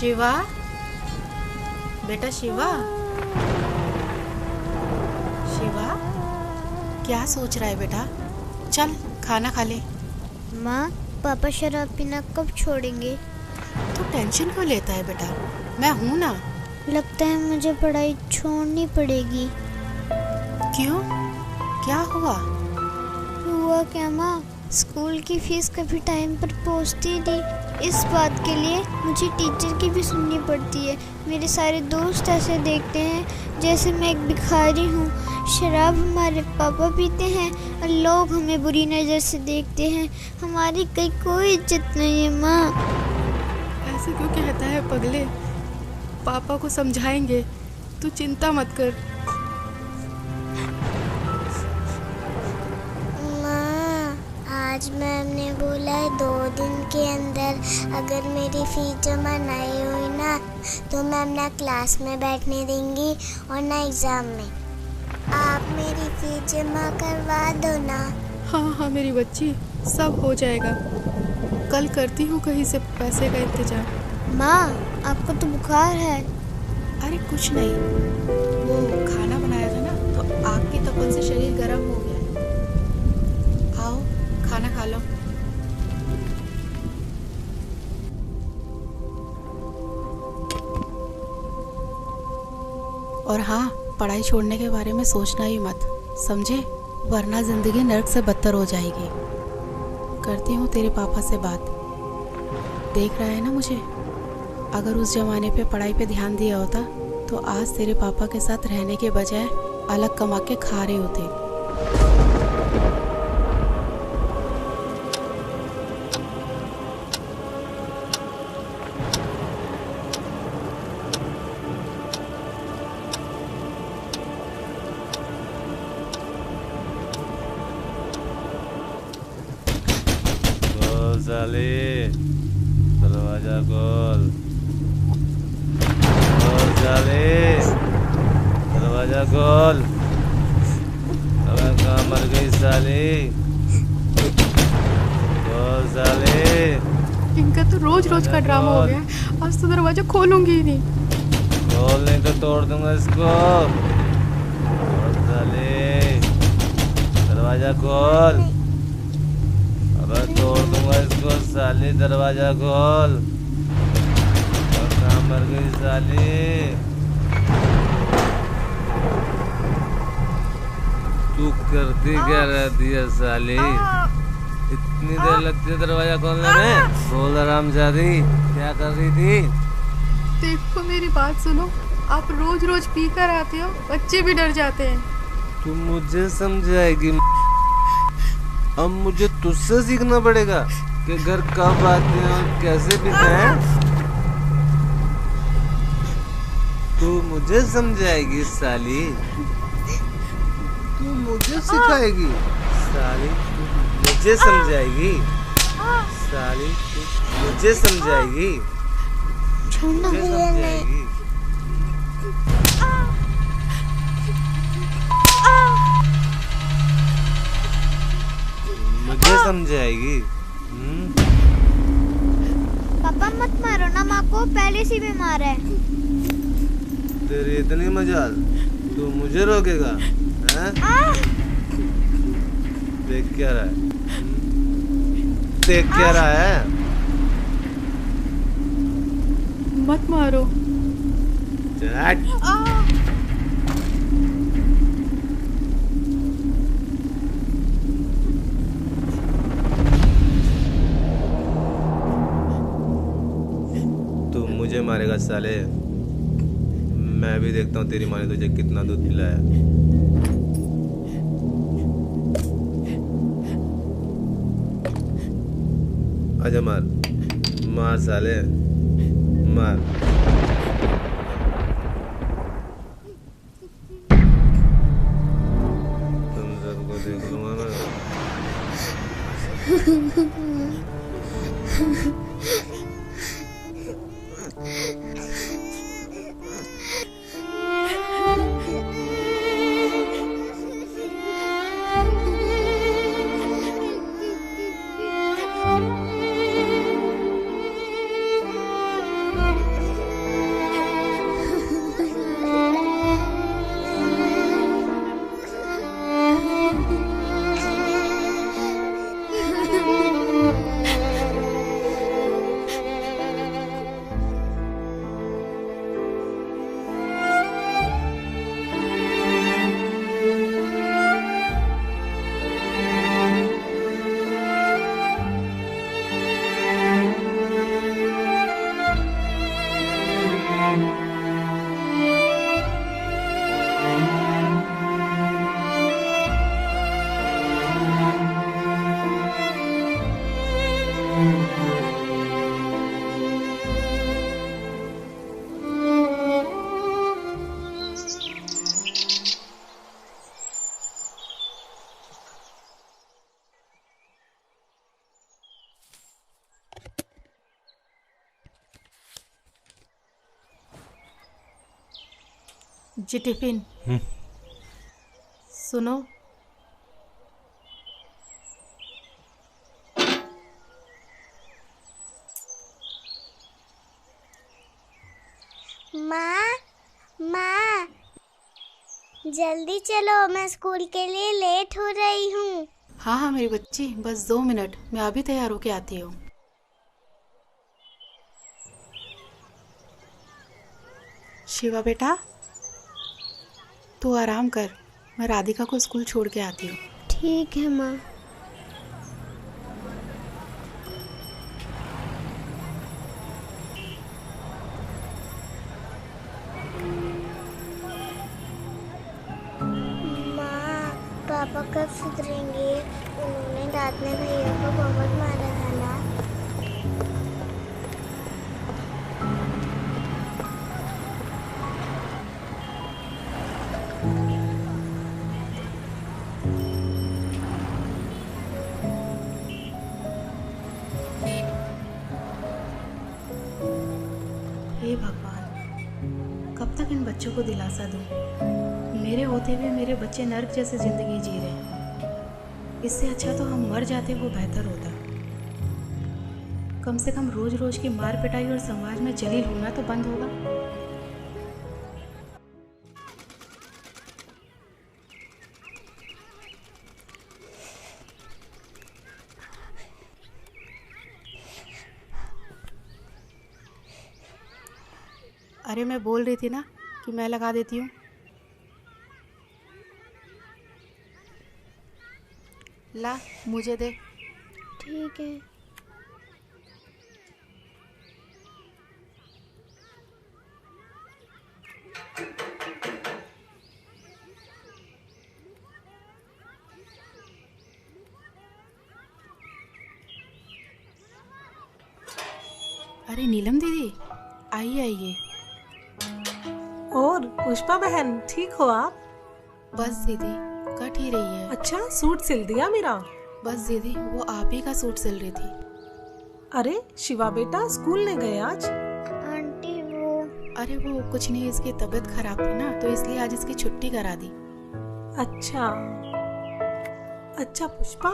शिवा, बेटा शिवा, शिवा क्या सोच रहा है बेटा? चल खाना खा ले। माँ, पापा शराब पीना कब छोड़ेंगे? तू टेंशन क्यों लेता है बेटा, मैं हूँ ना। लगता है मुझे पढ़ाई छोड़नी पड़ेगी। क्यों, क्या हुआ? हुआ क्या माँ, स्कूल की फीस कभी टाइम पर पहुँचती नहीं। इस बात के लिए मुझे टीचर की भी सुननी पड़ती है। मेरे सारे दोस्त ऐसे देखते हैं जैसे मैं एक भिखारी हूँ। शराब हमारे पापा पीते हैं और लोग हमें बुरी नज़र से देखते हैं। हमारी कहीं कोई इज्जत नहीं है माँ। ऐसे क्यों कहता है पगले? पापा को समझाएंगे, तू चिंता मत कर। माँ, आज मैम ने बोला है 2 दिन के अंदर अगर मेरी फीस जमा नहीं हुई ना तो मैम ना क्लास में बैठने देंगी और ना एग्ज़ाम में। आप मेरी फीस जमा करवा दो ना। हाँ हाँ मेरी बच्ची, सब हो जाएगा। कल करती हूँ कहीं से पैसे का इंतजाम। माँ, आपको तो बुखार है। अरे कुछ नहीं, वो खाना बनाया था ना तो आग की तपन से शरीर गर्म हो गया है। आओ खाना खा लो। और हाँ, पढ़ाई छोड़ने के बारे में सोचना ही मत, समझे? वरना जिंदगी नर्क से बदतर हो जाएगी। करती हूँ तेरे पापा से बात। देख रहा है ना मुझे? अगर उस जमाने पे पढ़ाई पे ध्यान दिया होता तो आज तेरे पापा के साथ रहने के बजाय अलग कमा के खा रहे होते। साले, दरवाजा खोल। साले, दरवाजा खोल। अबे कहाँ मर गई साली? खोल साले। इनका तो रोज रोज का ड्रामा हो गया। आज तो दरवाजा खोलूंगी ही नहीं। खोल नहीं तो तोड़ दूंगा इसको। खोल साले, दरवाजा खोल। अबे तोड़ दूंगा इसको साली, दरवाजा खोल। और कहाँ मर गई साली? तू करती क्या रहती है साली? इतनी देर लगती है दरवाजा खोलने में? बोल हरामजादी, क्या कर रही थी? देखो मेरी बात सुनो, आप रोज रोज पी कर आते हो, बच्चे भी डर जाते हैं। तू मुझे समझाएगी? अब मुझे तुझसे सीखना पड़ेगा कि घर कब आते हैं और कैसे पीते हैं। तू मुझे समझाएगी साली? तू मुझे सिखाएगी साली? तू मुझे समझाएगी साली? तू मुझे समझाएगी? मुझे समझाएगी? मुझे समझाएगी? पापा मत मारो ना माँ को, पहले से बीमार है। तेरी इतनी मजाल, तू मुझे रोकेगा? हैं? देख क्या रहा है? देख क्या रहा है? मत मारो। चल। तू मुझे मारेगा साले? मैं भी देखता हूँ तेरी माँ ने तुझे कितना दूध पिलाया। आजा मार, मार साले, मार। तुम सबको देख लूंगा मैं। जी टिफिन। सुनो, माँ, माँ, जल्दी चलो, मैं स्कूल के लिए लेट हो रही हूँ। हाँ हाँ मेरी बच्ची, बस 2 मिनट, मैं अभी तैयार होके आती हूँ। शिवा बेटा, तू आराम कर, मैं राधिका को स्कूल छोड़ के आती हूँ। ठीक है माँ। माँ, पापा कब सुधरेंगे? उन्होंने रात में भैया को बहुत मारा था ना। हे भगवान, कब तक इन बच्चों को दिलासा दूँ? मेरे होते हुए मेरे बच्चे नर्क जैसे जिंदगी जी रहे हैं। इससे अच्छा तो हम मर जाते, वो बेहतर होता। कम से कम रोज रोज की मार पिटाई और समाज में जलील होना तो बंद होगा। अरे मैं बोल रही थी ना कि मैं लगा देती हूँ। ला, मुझे दे। ठीक है। अरे नीलम दीदी, आइए आइए। और पुष्पा बहन, ठीक हो आप? बस दीदी, कट ही रही है। अच्छा, सूट सिल दिया मेरा? बस दीदी, वो आप ही का सूट सिल रही थी। अरे शिवा बेटा स्कूल नहीं गए आज? आंटी अरे वो कुछ नहीं, इसकी तबीयत खराब थी ना, तो इसलिए आज इसकी छुट्टी करा दी। अच्छा अच्छा पुष्पा,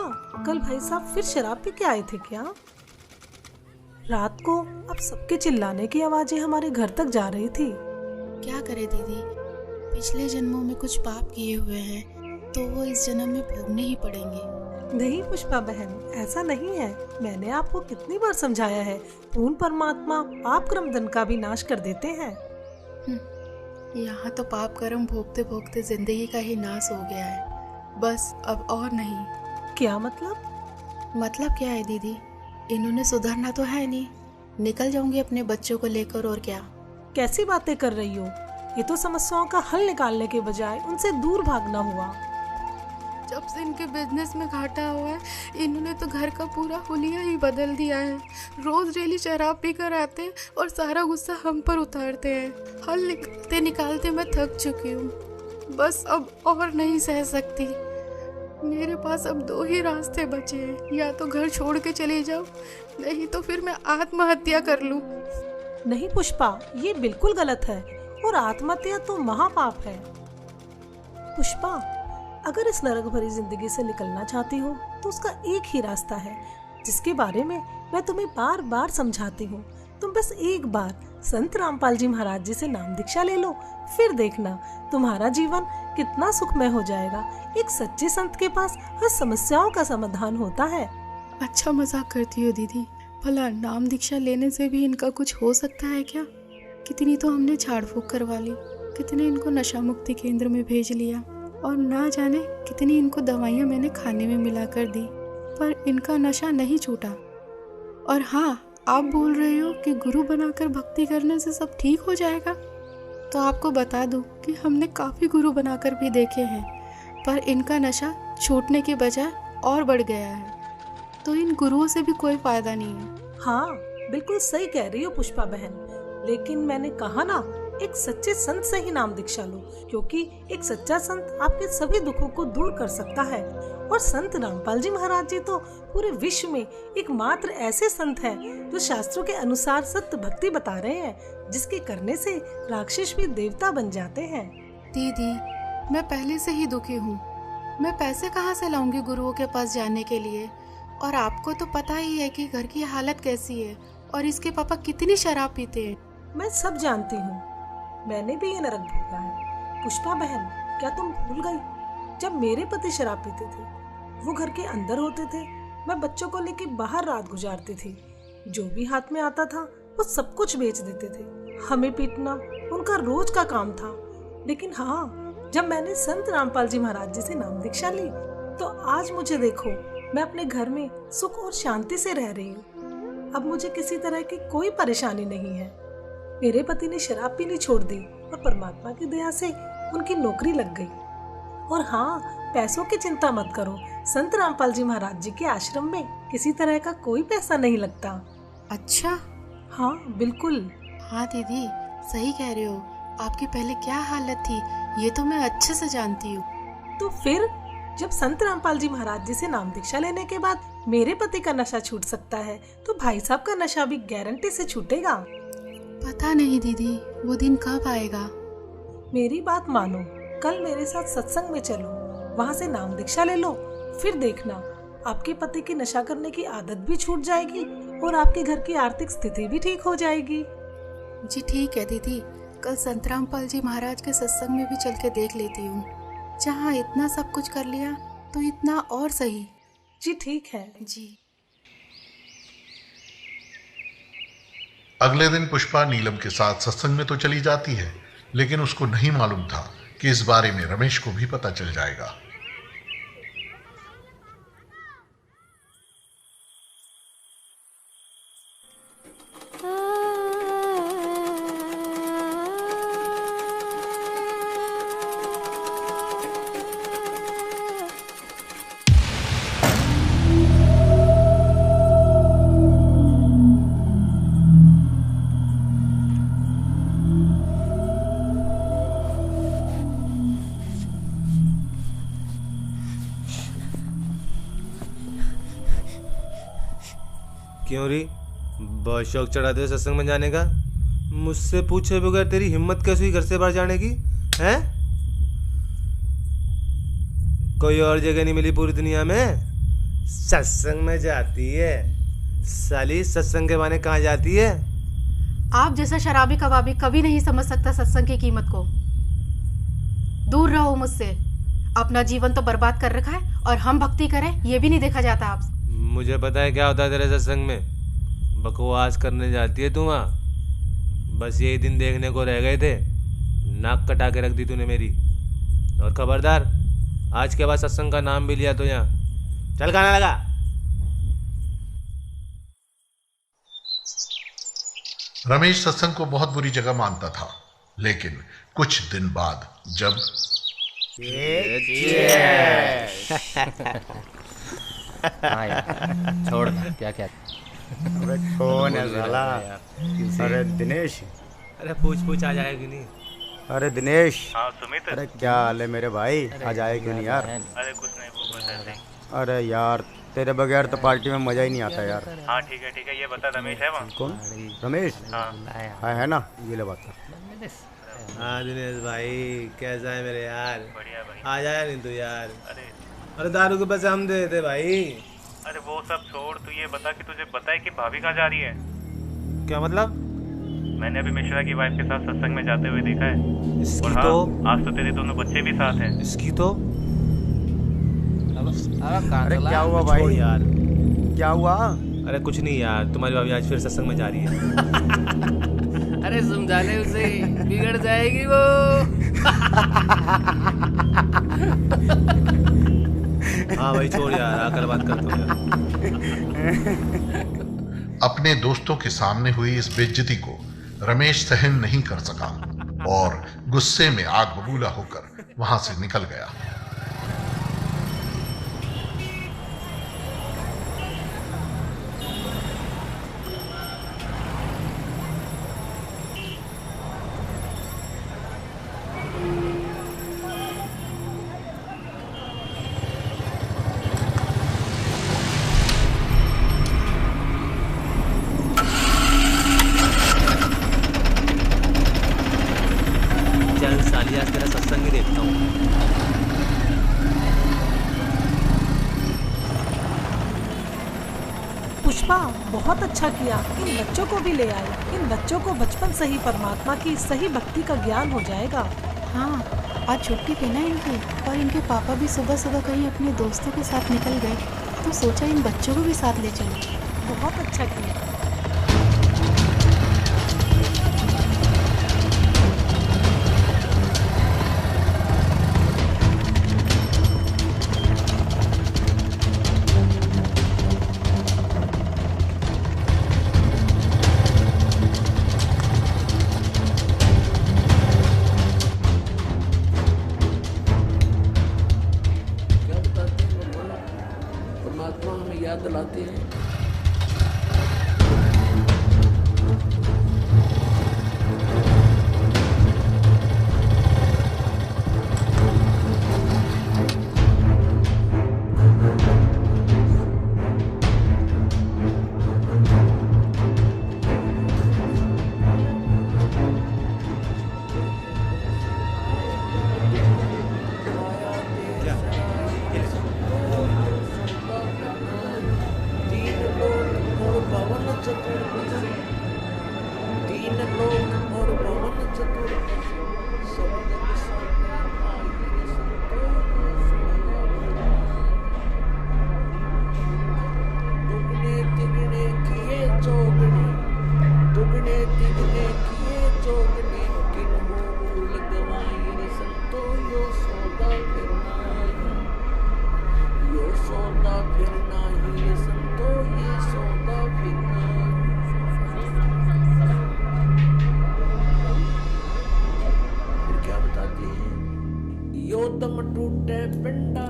कल भाई साहब फिर शराब पी के आए थे क्या? रात को अब सबके चिल्लाने की आवाजें हमारे घर तक जा रही थी। क्या करे दीदी, पिछले जन्मों में कुछ पाप किए हुए हैं तो वो इस जन्म में भोगने ही पड़ेंगे। नहीं पुष्पा बहन, ऐसा नहीं है। मैंने आपको कितनी बार समझाया है, पूर्ण परमात्मा पाप कर्म दंड का भी नाश कर देते हैं। यहाँ तो पाप कर्म भोगते भोगते जिंदगी का ही नाश हो गया है, बस अब और नहीं। क्या मतलब? मतलब क्या है दीदी, इन्होंने सुधरना तो है नहीं, निकल जाऊंगी अपने बच्चों को लेकर, और क्या। कैसी बातें कर रही हो? ये तो समस्याओं का हल निकालने के बजाय उनसे दूर भागना हुआ। जब से इनके बिजनेस में घाटा हुआ है, इन्होंने तो घर का पूरा हुलिया ही बदल दिया है। रोज डेली शराब पी कर आते हैं और सारा गुस्सा हम पर उतारते हैं। हल निकालते निकालते मैं थक चुकी हूँ, बस अब और नहीं सह सकती। मेरे पास अब 2 ही रास्ते बचे हैं, या तो घर छोड़ के चली जाऊँ, नहीं तो फिर मैं आत्महत्या कर लूँ। नहीं पुष्पा, ये बिल्कुल गलत है, और आत्महत्या तो महापाप है। पुष्पा, अगर इस नरक भरी जिंदगी से निकलना चाहती हो तो उसका एक ही रास्ता है, जिसके बारे में मैं तुम्हें बार बार समझाती हूँ। तुम बस एक बार संत रामपाल जी महाराज जी से नाम दीक्षा ले लो, फिर देखना तुम्हारा जीवन कितना सुखमय हो जाएगा। एक सच्चे संत के पास हर समस्याओं का समाधान होता है। अच्छा मजाक करती हो दीदी, भला नाम दीक्षा लेने से भी इनका कुछ हो सकता है क्या? कितनी तो हमने झाड़ फूक करवा ली, कितने इनको नशा मुक्ति केंद्र में भेज लिया, और ना जाने कितनी इनको दवाइयाँ मैंने खाने में मिला कर दी, पर इनका नशा नहीं छूटा। और हाँ, आप बोल रहे हो कि गुरु बनाकर भक्ति करने से सब ठीक हो जाएगा, तो आपको बता दूं कि हमने काफ़ी गुरु बनाकर भी देखे हैं, पर इनका नशा छूटने के बजाय और बढ़ गया है, तो इन गुरुओं से भी कोई फायदा नहीं है। हाँ बिल्कुल सही कह रही हो पुष्पा बहन, लेकिन मैंने कहा ना, एक सच्चे संत से ही नाम दीक्षा लो, क्योंकि एक सच्चा संत आपके सभी दुखों को दूर कर सकता है। और संत रामपाल जी महाराज जी तो पूरे विश्व में एकमात्र ऐसे संत हैं जो शास्त्रों के अनुसार सत्य भक्ति बता रहे हैं, जिसके करने से राक्षस भी देवता बन जाते हैं। दीदी, मैं पहले से ही दुखी हूँ। मैं पैसे कहाँ से लाऊंगी गुरुओं के पास जाने के लिए? और आपको तो पता ही है कि घर की हालत कैसी है और इसके पापा कितनी शराब पीते हैं। मैं सब जानती हूँ, मैंने भी ये नरक भोगा है। पुष्पा बहन, क्या तुम भूल गई जब मेरे पति शराब पीते थे, वो घर के अंदर होते थे, मैं बच्चों को लेके बाहर रात गुजारती थी। जो भी हाथ में आता था वो सब कुछ बेच देते थे। हमें पीटना उनका रोज का काम था। लेकिन हाँ, जब मैंने संत रामपाल जी महाराज जी से नाम दीक्षा ली तो आज मुझे देखो, मैं अपने घर में सुख और शांति से रह रही हूँ। अब मुझे किसी तरह की कोई परेशानी नहीं है। मेरे पति ने शराब पीनी छोड़ दी और परमात्मा की दया से उनकी नौकरी लग गई। और हाँ, पैसों की चिंता मत करो, संत रामपाल जी महाराज जी के आश्रम में किसी तरह का कोई पैसा नहीं लगता। अच्छा? हाँ बिल्कुल। हाँ दीदी, सही कह रहे हो। आपकी पहले क्या हालत थी ये तो मैं अच्छे से जानती हूँ। तो फिर जब संत रामपाल जी महाराज जी से नाम दीक्षा लेने के बाद मेरे पति का नशा छूट सकता है तो भाई साहब का नशा भी गारंटी से छूटेगा। पता नहीं दीदी, वो दिन कब आएगा। मेरी बात मानो, कल मेरे साथ सत्संग में चलो, वहाँ से नाम दीक्षा ले लो, फिर देखना आपके पति की नशा करने की आदत भी छूट जाएगी और आपके घर की आर्थिक स्थिति भी ठीक हो जाएगी। जी ठीक है दीदी, कल संत रामपाल जी महाराज के सत्संग में भी चल के देख लेती हूँ। जहाँ इतना सब कुछ कर लिया तो इतना और सही। जी ठीक है जी। अगले दिन पुष्पा नीलम के साथ सत्संग में तो चली जाती है, लेकिन उसको नहीं मालूम था कि इस बारे में रमेश को भी पता चल जाएगा। क्यों री, बहुत शौक चढ़ाते हो सत्संग में जाने का? मुझसे पूछे बगैर तेरी हिम्मत कैसे हुई घर से बाहर जाने की? हैं? कोई और जगह नहीं मिली पूरी दुनिया में? सत्संग में जाती है साली, सत्संग के बहाने कहाँ जाती है? आप जैसा शराबी कबाबी कभी नहीं समझ सकता सत्संग की कीमत को। दूर रहो मुझसे। अपना जीवन तो बर्बाद कर रखा है और हम भक्ति करें ये भी नहीं देखा जाता आपसे। मुझे पता है क्या होता है तेरे सत्संग में। बकवास करने जाती है तू वहाँ, बस यही दिन देखने को रह गए थे। नाक कटा के रख दी तूने मेरी। और खबरदार, आज के बाद सत्संग का नाम भी लिया तो यहाँ चल गाना लगा। रमेश सत्संग को बहुत बुरी जगह मानता था, लेकिन कुछ दिन बाद जब हाँ यार, छोड़ ना, क्या क्या। अबे कौन है साला? अरे दिनेश। अरे पूछ आ जाएगा कि नहीं? अरे दिनेश। हाँ सुमित। अरे क्या हाल है मेरे भाई? आज आए क्यों नहीं यार? अरे कुछ नहीं, वो बस ऐसे ही। अरे यार तेरे बगैर तो पार्टी में मजा ही नहीं आता यार। हाँ ठीक है, ये बता रमेश है वहाँ? कौन? रमेश? हाँ है ना, ये ले बात। हाँ दिनेश भाई, कैसा है मेरे यार? बढ़िया भाई। आ जाया नहीं तू यार? अरे दारू के पैसे हम दे देते भाई। अरे वो सब छोड़, तू ये बता कि तुझे पता है कि भाभी कहाँ जा रही है? क्या मतलब? मैंने अभी मिश्रा की वाइफ के साथ सत्संग में जाते हुए देखा है। इसकी और हाँ, तो आज तो तेरे दोनों बच्चे भी साथ हैं। इसकी तो अरे क्या हुआ भाई? यार क्या हुआ? अरे कुछ नहीं यार, तुम्हारी भाभी आज फिर सत्संग में जा रही है। अरे समझाने उसे, बिगड़ जाएगी वो। हाँ भाई छोड़ यार, आकर बात करता हूँ। अपने दोस्तों के सामने हुई इस बेइज्जती को रमेश सहन नहीं कर सका और गुस्से में आग बबूला होकर वहां से निकल गया। पुष्पा, बहुत अच्छा किया, इन बच्चों को भी ले आए। इन बच्चों को बचपन से ही परमात्मा की सही भक्ति का ज्ञान हो जाएगा। हाँ, आज छुट्टी थी ना इनकी, और इनके पापा भी सुबह सुबह कहीं अपने दोस्तों के साथ निकल गए, तो सोचा इन बच्चों को भी साथ ले चलो। बहुत अच्छा किया। परमात्मा हमें याद दिलाते हैं।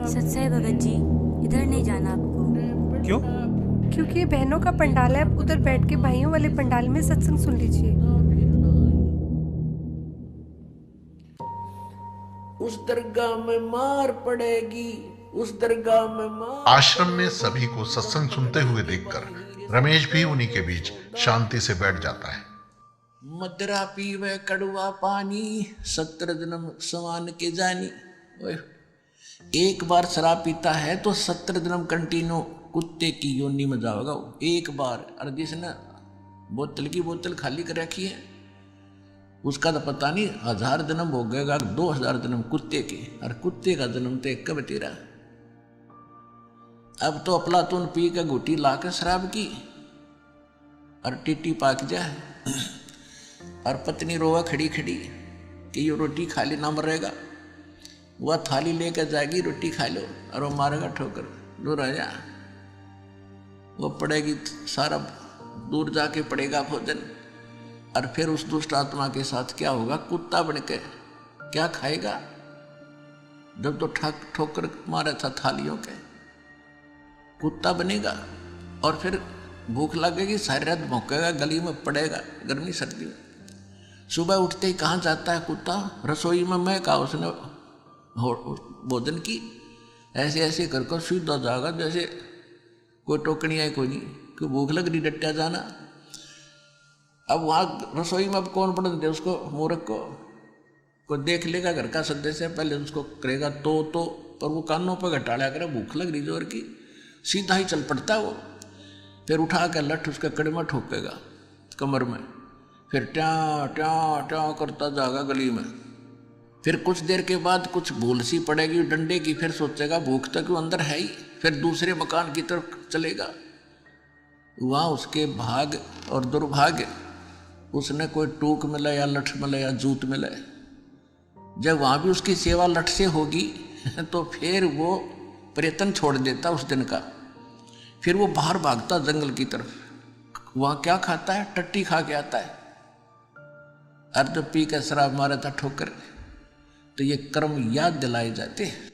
सच है भगत जी, इधर नहीं जाना आपको। क्यों? क्योंकि ये बहनों का पंडाल है, आप उधर बैठ के भाइयों वाले पंडाल में सत्संग सुन लीजिए। उस दरगाह में मार पड़ेगी, उस दरगाह में मार। आश्रम में सभी को सत्संग सुनते हुए देखकर रमेश भी उन्हीं के बीच शांति से बैठ जाता है। मदरा पीवे कड़वा पानी, 17 जन्म समान के जानी। एक बार शराब पीता है तो 17 जन्म कंटिन्यू कुत्ते की योनि में जाओगा वो, एक बार। और जिसने बोतल की बोतल खाली कर रखी है उसका तो पता नहीं 1000 जन्म हो गएगा, 2000 जन्म कुत्ते के। और कुत्ते का जन्म तो एक कब तेरा। अब तो अफलातून पी के घुटी ला के शराब की और टीटी पाक जाए, और पत्नी रोवा खड़ी खड़ी कि ये रोटी खा ले ना मरेगा। वह थाली लेकर जाएगी, रोटी खा लो, और वो मारेगा ठोकर, दूर आ जा। वो पड़ेगी सारा दूर जाके पड़ेगा भोजन। और फिर उस दुष्ट आत्मा के साथ क्या होगा, कुत्ता बन के क्या खाएगा। जब तो ठोकर मारा था थालियों के, कुत्ता बनेगा। और फिर भूख लगेगी, सारी रात भौंकेगा, गली में पड़ेगा गर्मी सर्दी में। सुबह उठते ही कहाँ जाता है कुत्ता, रसोई में। मैं कहा उसने भोजन की, ऐसे ऐसे कर कर सीधा जाएगा जैसे कोई टोकनी है कोई नहीं, कि भूख लग रही डट्टा जाना। अब वहाँ रसोई में अब कौन पढ़ दे उसको, मूर्ख को। कोई देख लेगा घर का सदस्य, पहले उसको करेगा तो, पर वो कानों पर घटाड़ा करे, भूख लग रही जोर की, सीधा ही चल पड़ता वो। फिर उठा कर लठ उसके कड़े में ठोकेगा कमर में, फिर ट्या ट्या ट्या करता जाएगा गली में। फिर कुछ देर के बाद कुछ भूल सी पड़ेगी डंडे की, फिर सोचेगा भूख तक वो अंदर है ही, फिर दूसरे मकान की तरफ चलेगा। वहाँ उसके भाग और दुर्भाग्य, उसने कोई टूक मिला या लठ मिला या जूत मिला। जब वहाँ भी उसकी सेवा लठ से होगी तो फिर वो प्रयत्न छोड़ देता उस दिन का। फिर वो बाहर भागता जंगल की तरफ। वहाँ क्या खाता है, टट्टी खा के आता है। अर्ध पी कर शराब मारा था ठोकर। तो ये कर्म याद दिलाए जाते हैं।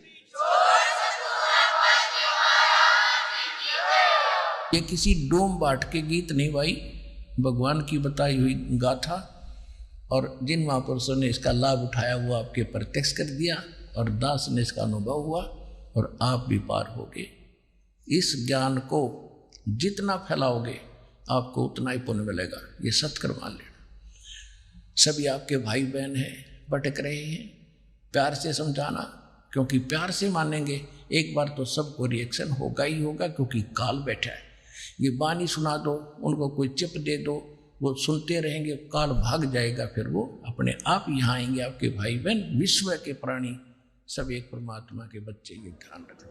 ये किसी डोम बाट के गीत नहीं भाई, भगवान की बताई हुई गाथा। और जिन महापुरुषों ने इसका लाभ उठाया वो आपके प्रत्यक्ष कर दिया, और दास ने इसका अनुभव हुआ, और आप भी पार हो गए। इस ज्ञान को जितना फैलाओगे आपको उतना ही पुण्य मिलेगा। ये सत्कर्म मान लेना। सभी आपके भाई बहन हैं, भटक रहे हैं, प्यार से समझाना, क्योंकि प्यार से मानेंगे एक बार तो सबको रिएक्शन होगा ही होगा, क्योंकि काल बैठा है। ये बानी सुना दो, उनको कोई चिप दे दो, वो सुनते रहेंगे, काल भाग जाएगा, फिर वो अपने आप यहाँ आएंगे। आपके भाई बहन विश्व के प्राणी सब एक परमात्मा के बच्चे, ये ध्यान रखना।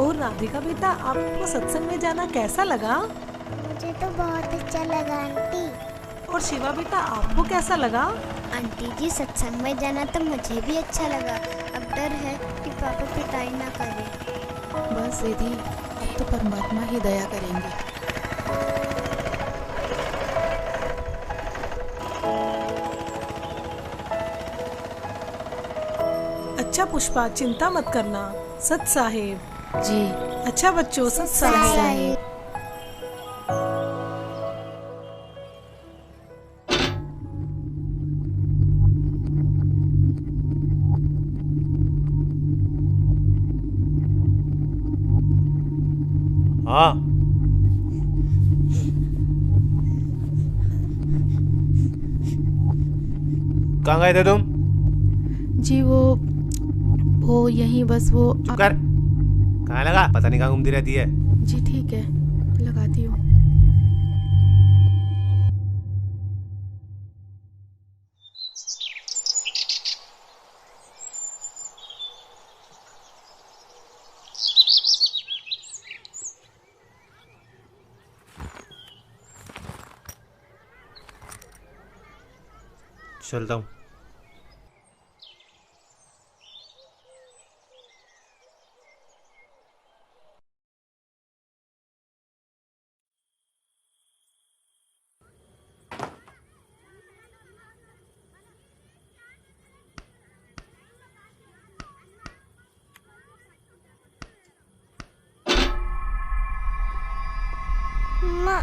और राधिका बेटा, आपको सत्संग में जाना कैसा लगा? मुझे तो बहुत अच्छा लगा आंटी। और शिवा बेटा, आपको कैसा लगा? आंटी जी, सत्संग में जाना तो मुझे भी अच्छा लगा। अब डर है कि पापा पिटाई ना करे। बस दीदी, अब तो परमात्मा ही दया करेंगे। अच्छा पुष्पा, चिंता मत करना। सत साहेब जी। अच्छा बच्चों, सत साहेब। हाँ, कहाँ गए थे तुम? जी वो यहीं बस वो। चुप कर, कहाँ लगा? पता नहीं कहाँ घूमती रहती है। जी ठीक है, लगाती हूँ। चलता हूँ। माँ,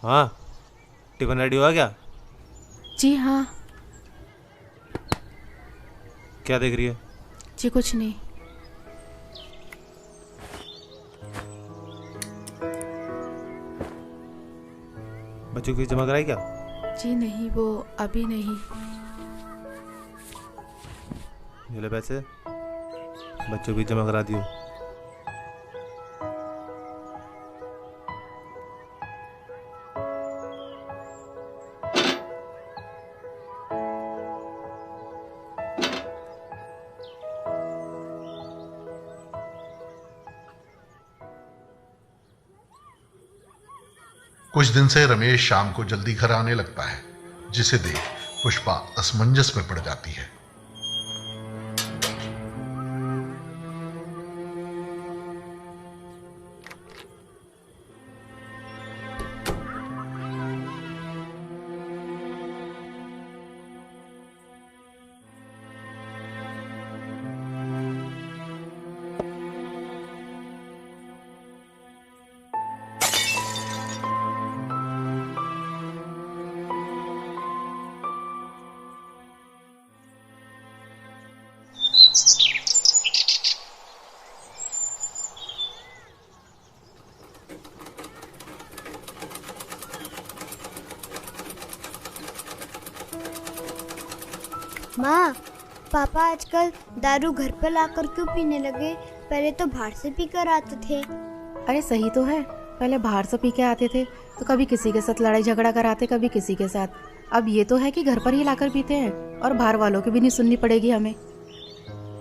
हाँ, टिफिन रेडी हुआ क्या? जी हाँ। क्या देख रही है? जी कुछ नहीं। बच्चों की फीस जमा कराई क्या? जी नहीं, वो अभी नहीं। ये ले पैसे, बच्चों की फीस जमा करा दियो। कुछ दिन से रमेश शाम को जल्दी घर आने लगता है, जिसे देख पुष्पा असमंजस में पड़ जाती है। माँ, पापा आजकल दारू घर पर लाकर क्यों पीने लगे? पहले तो बाहर से पीकर आते थे। अरे सही तो है, पहले बाहर से पी के आते थे तो कभी किसी के साथ लड़ाई झगड़ा कराते, कभी किसी के साथ। अब ये तो है कि घर पर ही लाकर पीते हैं और बाहर वालों की भी नहीं सुननी पड़ेगी हमें।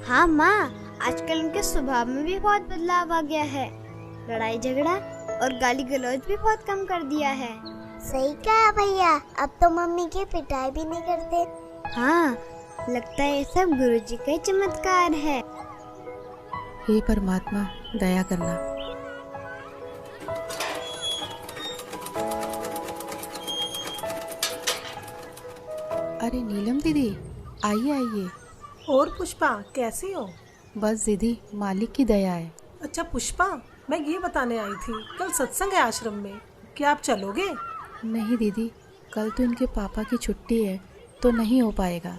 हाँ माँ, आजकल उनके स्वभाव में भी बहुत बदलाव आ गया है। लड़ाई झगड़ा और गाली गलौज भी बहुत कम कर दिया है। सही कहा भैया, अब तो मम्मी की पिटाई भी नहीं करते। हाँ, लगता है ये सब गुरुजी का ही चमत्कार है। हे परमात्मा, दया करना। अरे नीलम दीदी, आइए आइए। और पुष्पा, कैसी हो? बस दीदी, मालिक की दया है। अच्छा पुष्पा, मैं ये बताने आई थी, कल सत्संग है आश्रम में, क्या आप चलोगे? नहीं दीदी, कल तो इनके पापा की छुट्टी है, तो नहीं हो पाएगा।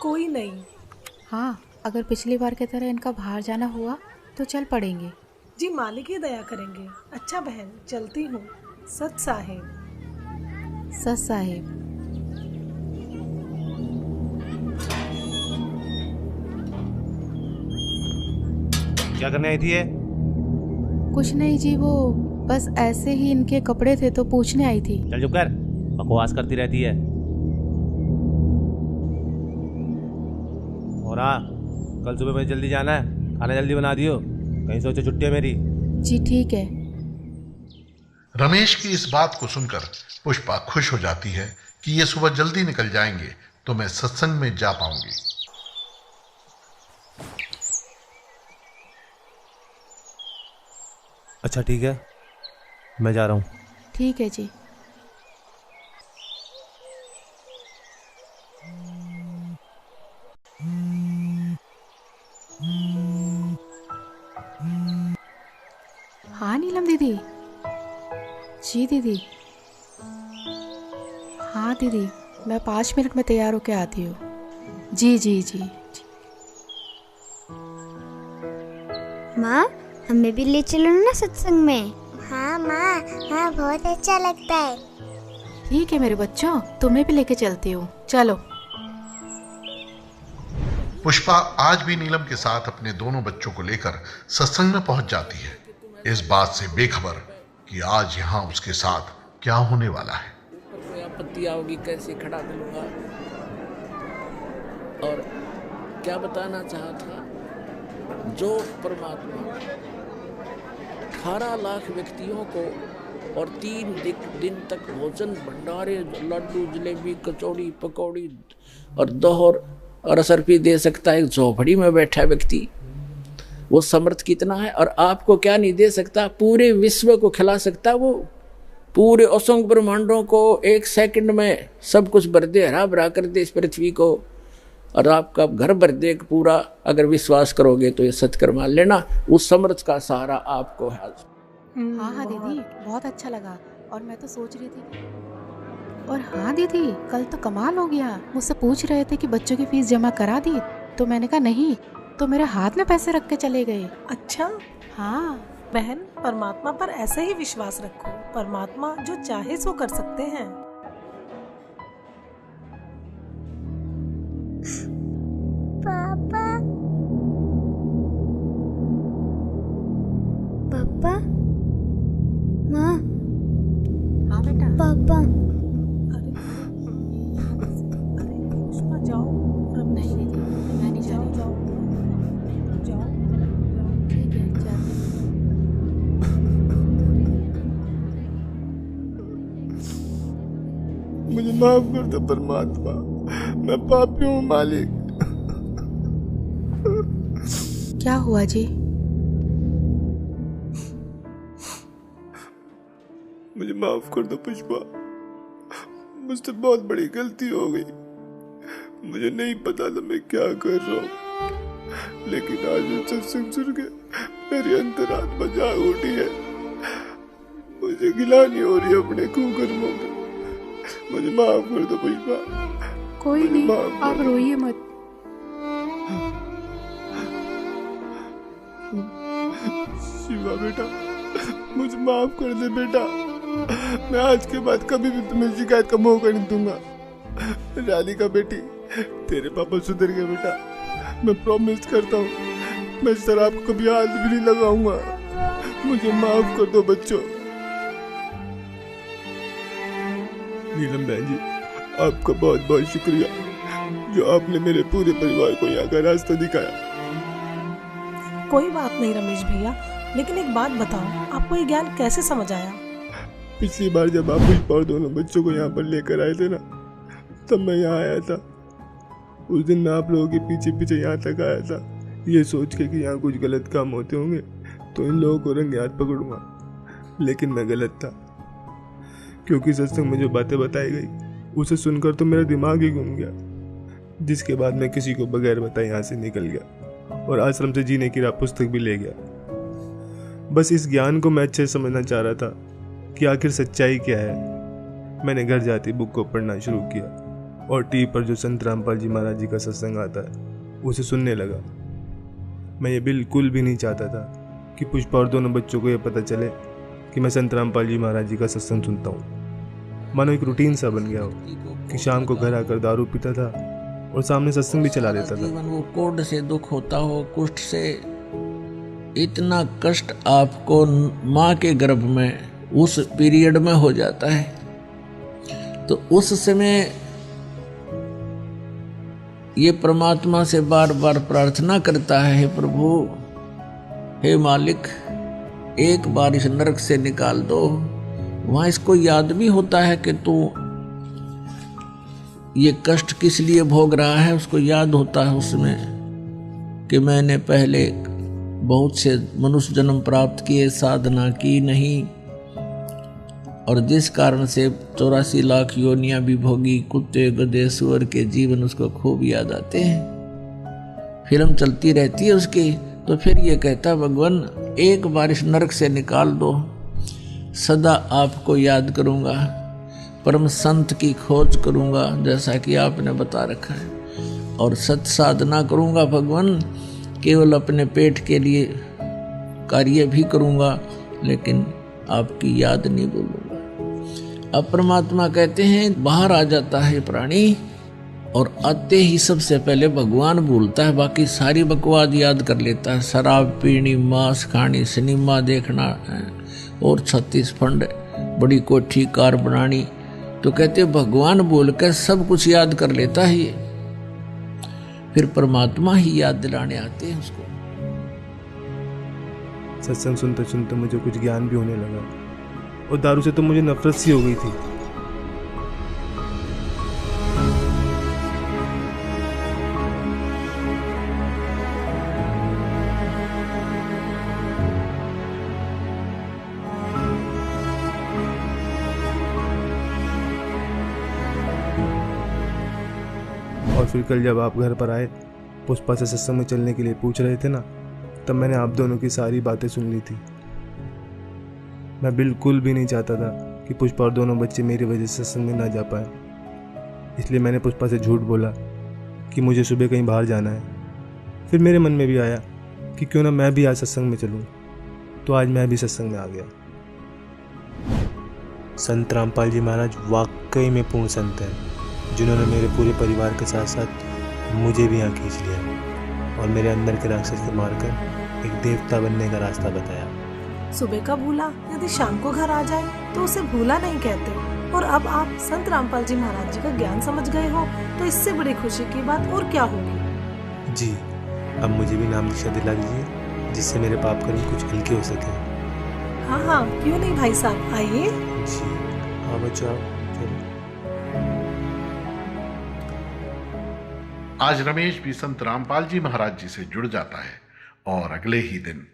कोई नहीं। हाँ, अगर पिछली बार की तरह इनका बाहर जाना हुआ तो चल पड़ेंगे। जी मालिक ही दया करेंगे। अच्छा बहन, चलती हूँ। सत साहेब। सत साहेब। क्या करने आई थी ये? कुछ नहीं जी, वो बस ऐसे ही इनके कपड़े थे तो पूछने आई थी। चल चुप कर, बकवास करती रहती है। और हाँ, कल सुबह मुझे जल्दी जाना है, खाना जल्दी बना दियो, कहीं सोचो छुट्टी है मेरी। जी ठीक है। रमेश की इस बात को सुनकर पुष्पा खुश हो जाती है कि ये सुबह जल्दी निकल जाएंगे तो मैं सत्संग में जा पाऊंगी। अच्छा ठीक है, मैं जा रहा हूँ। ठीक है जी। हाँ नीलम दीदी। जी दीदी। हाँ दीदी, मैं 5 मिनट में तैयार होके आती हूँ। जी जी जी। माँ, हमें भी ले चलो ना सत्संग में। हाँ माँ, हाँ बहुत अच्छा लगता है। ठीक है मेरे बच्चों, तुम्हें भी लेके चलती हूँ, चलो। पुष्पा आज भी नीलम के साथ अपने दोनों बच्चों को लेकर सत्संग में पहुंच जाती है, इस बात से बेखबर कि आज यहाँ उसके साथ क्या होने वाला है। कोई आपत्ति आओगी कैसे खड़ा करूंगा। और क्या बताना चाहा था, जो परमात्मा 18 लाख व्यक्तियों को और 3 दिन तक भोजन भंडारे, लड्डू, जलेबी, कचौड़ी, पकौड़ी और दोहर और असरपी दे सकता है एक झोपड़ी में बैठा व्यक्ति, वो समर्थ कितना है। और आपको क्या नहीं दे सकता, पूरे विश्व को खिला सकता, वो पूरे असंख्य ब्रह्मांडों को 1 सेकंड में सब कुछ भर दे, हरा भरा कर दे इस पृथ्वी को, और आपका घर भर दे पूरा। अगर विश्वास करोगे तो ये सत्कर मान लेना, उस समर्थ का सहारा आपको है। हाँ हाँ दीदी, बहुत अच्छा लगा। और मैं तो सोच रही थी, और हाँ दीदी, कल तो कमाल हो गया। मुझसे पूछ रहे थे कि बच्चों की फीस जमा करा दी, तो मैंने कहा नहीं, तो मेरे हाथ में पैसे रख के चले गए। अच्छा हाँ बहन, परमात्मा पर ऐसे ही विश्वास रखो, परमात्मा जो चाहे सो कर सकते हैं। पापा, पापा, माँ। हाँ बेटा। पापा। अरे पुष्पा, जाओ। नहीं दीदी, मैं नहीं जा रही। जाओ। ठीक है, जाते हैं। मुझे माफ कर दो परमात्मा, मैं पापी हूँ मालिक। क्या हुआ जी? मुझे माफ कर दो पुष्पा, मुझसे बहुत बड़ी गलती हो गई। मुझे नहीं पता था मैं क्या कर रहा हूँ, लेकिन आज ये सत्संग सुन के मेरी अंतरात्मा जाग उठी है। मुझे गिलानी हो रही है अपने कुकर्मों में। मुझे माफ कर दो पुष्पा। कोई नहीं, आप रोइए मत। शिवा बेटा, मुझे माफ कर दे बेटा। मैं आज के बाद कभी भी तुम्हें शिकायत का मौका नहीं दूंगा। राधिका बेटी, तेरे पापा सुधर गए बेटा, मैं प्रॉमिस करता हूँ मैं शराब को कभी हाथ भी नहीं लगाऊंगा। मुझे माफ कर दो बच्चों। नीलम बहन जी, आपका बहुत बहुत शुक्रिया जो आपने मेरे पूरे परिवार को यहाँ का रास्ता दिखाया। कोई बात नहीं रमेश भैया, लेकिन एक बात बताओ, आपको ये ज्ञान कैसे समझ आया? पिछली बार जब आप पुष्पा और दोनों बच्चों को यहाँ पर लेकर आए थे ना, तब मैं यहाँ आया था। उस दिन मैं आप लोगों के पीछे पीछे यहाँ तक आया था, ये सोच के कि यहाँ कुछ गलत काम होते होंगे तो इन लोगों को रंगे हाथ पकड़ूंगा। लेकिन मैं गलत था, क्योंकि सत्संग में जो बातें बताई गई उसे सुनकर तो मेरा दिमाग ही घूम गया, जिसके बाद मैं किसी को बगैर बताए यहाँ से निकल गया और आश्रम से जीने की राह पुस्तक भी ले गया। बस इस ज्ञान को मैं अच्छे से समझना चाह रहा था कि आखिर सच्चाई क्या है। मैंने घर जाते बुक को पढ़ना शुरू किया और टीवी पर जो संत रामपाल जी महाराज जी का सत्संग आता है उसे सुनने लगा। मैं ये बिल्कुल भी नहीं चाहता था कि पुष्पा और दोनों बच्चों को ये पता चले कि मैं संत रामपाल जी महाराज जी का सत्संग सुनता हूँ। मानो एक रूटीन सा बन गया हो कि शाम को घर आकर दारू पीता था और सामने सत्संग भी चला देता था। जीवन वो कोढ़ से दुख होता हो, कुष्ठ से, इतना कष्ट आपको माँ के गर्भ में उस पीरियड में हो जाता है। तो उस समय ये परमात्मा से बार बार प्रार्थना करता है, हे प्रभु, हे मालिक, एक बार इस नरक से निकाल दो। वहां इसको याद भी होता है कि तू ये कष्ट किस लिए भोग रहा है। उसको याद होता है उसमें कि मैंने पहले बहुत से मनुष्य जन्म प्राप्त किए, साधना की नहीं, और जिस कारण से 84 लाख योनियां भी भोगी, कुत्ते गधे सुअर के जीवन उसको खूब याद आते हैं। फिल्म चलती रहती है उसकी। तो फिर ये कहता, भगवान एक बार इस नरक से निकाल दो, सदा आपको याद करूंगा, परम संत की खोज करूंगा जैसा कि आपने बता रखा है, और सत साधना करूंगा भगवान, केवल अपने पेट के लिए कार्य भी करूंगा लेकिन आपकी याद नहीं भूलूंगा। अब परमात्मा कहते हैं बाहर आ जाता है प्राणी और आते ही सबसे पहले भगवान भूलता है, बाकी सारी बकवाद याद कर लेता है। शराब पीनी, मांस खानी, सिनेमा देखना और 36 फंड, बड़ी कोठी कार बनानी। तो कहते भगवान बोल कर सब कुछ याद कर लेता है ये। फिर परमात्मा ही याद दिलाने आते हैं उसको। सत्संग सुनते सुनते मुझे कुछ ज्ञान भी होने लगा और दारू से तो मुझे नफरत सी हो गई थी। और फिर कल जब आप घर पर आए, पुष्पा से सत्संग में चलने के लिए पूछ रहे थे ना, तब मैंने आप दोनों की सारी बातें सुन ली थी। मैं बिल्कुल भी नहीं चाहता था कि पुष्पा और दोनों बच्चे मेरी वजह से सत्संग में ना जा पाए, इसलिए मैंने पुष्पा से झूठ बोला कि मुझे सुबह कहीं बाहर जाना है। फिर मेरे मन में भी आया कि क्यों ना मैं भी आज सत्संग में चलूं, तो आज मैं भी सत्संग में आ गया। संत रामपाल जी महाराज वाकई में पूर्ण संत हैं, जिन्होंने मेरे पूरे परिवार के साथ साथ मुझे भी यहाँ खींच लिया और मेरे अंदर के राक्षस को मारकर एक देवता बनने का रास्ता बताया। सुबह का भूला यदि शाम को घर आ जाए तो उसे भूला नहीं कहते। और अब आप संत रामपाल जी महाराज जी का ज्ञान समझ गए हो, तो इससे बड़ी खुशी की बात और क्या होगी। जी, अब मुझे भी नाम दीक्षा दिला दीजिए, जिससे मेरे पाप कर्म कुछ हल्के हो सके। हाँ हाँ, क्यों नहीं भाई साहब, आइए। जी हाँ बच्चों, चलो। आज रमेश भी संत रामपाल जी महाराज जी से जुड़ जाता है और अगले ही दिन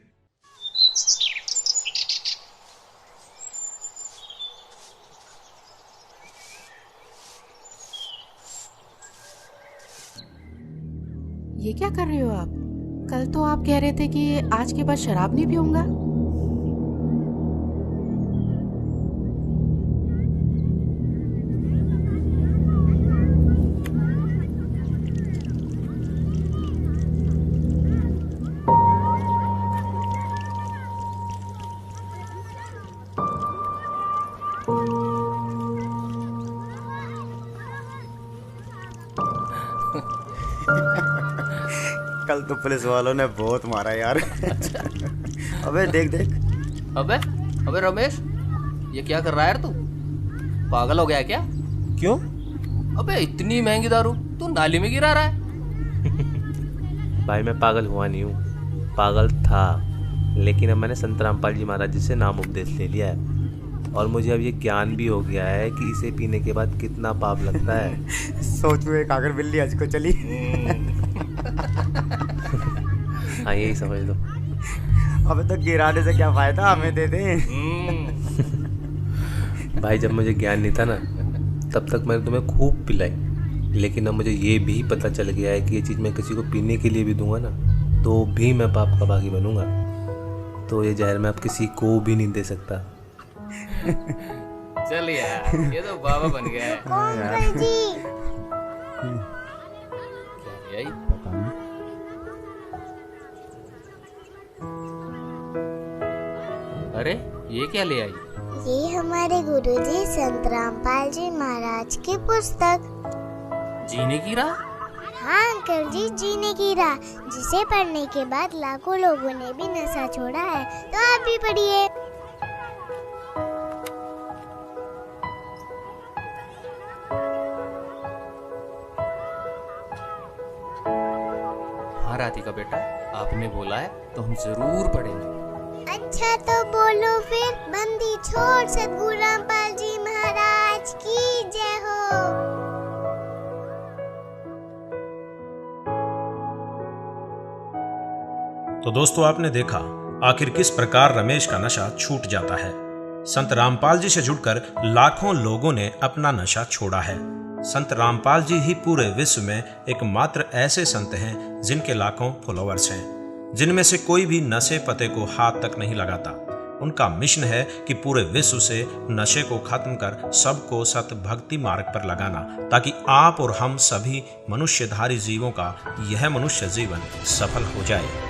ये क्या कर रहे हो आप? कल तो आप कह रहे थे कि आज के बाद शराब नहीं पीऊंगा। कल तो पुलिस वालों ने बहुत मारा यार। अबे देख देख। अबे रमेश, ये क्या कर रहा है यार तू? पागल हो गया क्या? क्यों? अबे इतनी महंगी दारू तू नाली में गिरा रहा है। भाई मैं पागल हुआ नहीं हूँ, पागल था, लेकिन अब मैंने संत रामपाल जी महाराज जी से नाम उपदेश ले लिया है। और मुझे अब ये ज्ञान भी हो गया है कि इसे पीने के बाद कितना पाप लगता है। सोचो एक आकर बिल्ली आज को चली। हाँ यही समझ लो। अबे तो गिराने से क्या फायदा, हमें दे दे। भाई जब मुझे ज्ञान नहीं था ना तब तक मैंने तुम्हें खूब पिलाई, लेकिन अब मुझे ये भी पता चल गया है कि ये चीज़ मैं किसी को पीने के लिए भी दूंगा ना तो भी मैं पाप का भागी बनूंगा। तो ये जहर मैं अब किसी को भी नहीं दे सकता। चल यार ये तो बाबा बन गया है। अंकल जी यही अरे ये क्या ले आई? ये हमारे गुरुजी संत रामपाल जी महाराज की पुस्तक। जीने की राह? हाँ अंकल जी, जीने की राह, जिसे पढ़ने के बाद लाखों लोगों ने भी नशा छोड़ा है। तो आप भी पढ़िए। हाँ राधिका बेटा, आपने बोला है तो हम जरूर पढ़ेंगे। अच्छा तो बोलो फिर। बंदी छोड़ सतगुरु रामपाल जी महाराज की जय हो। तो दोस्तों आपने देखा आखिर किस प्रकार रमेश का नशा छूट जाता है। संत रामपाल जी से जुड़कर लाखों लोगों ने अपना नशा छोड़ा है। संत रामपाल जी ही पूरे विश्व में एकमात्र ऐसे संत हैं जिनके लाखों फॉलोअर्स हैं, जिनमें से कोई भी नशे पते को हाथ तक नहीं लगाता। उनका मिशन है कि पूरे विश्व से नशे को खत्म कर सबको सत भक्ति मार्ग पर लगाना, ताकि आप और हम सभी मनुष्यधारी जीवों का यह मनुष्य जीवन सफल हो जाए।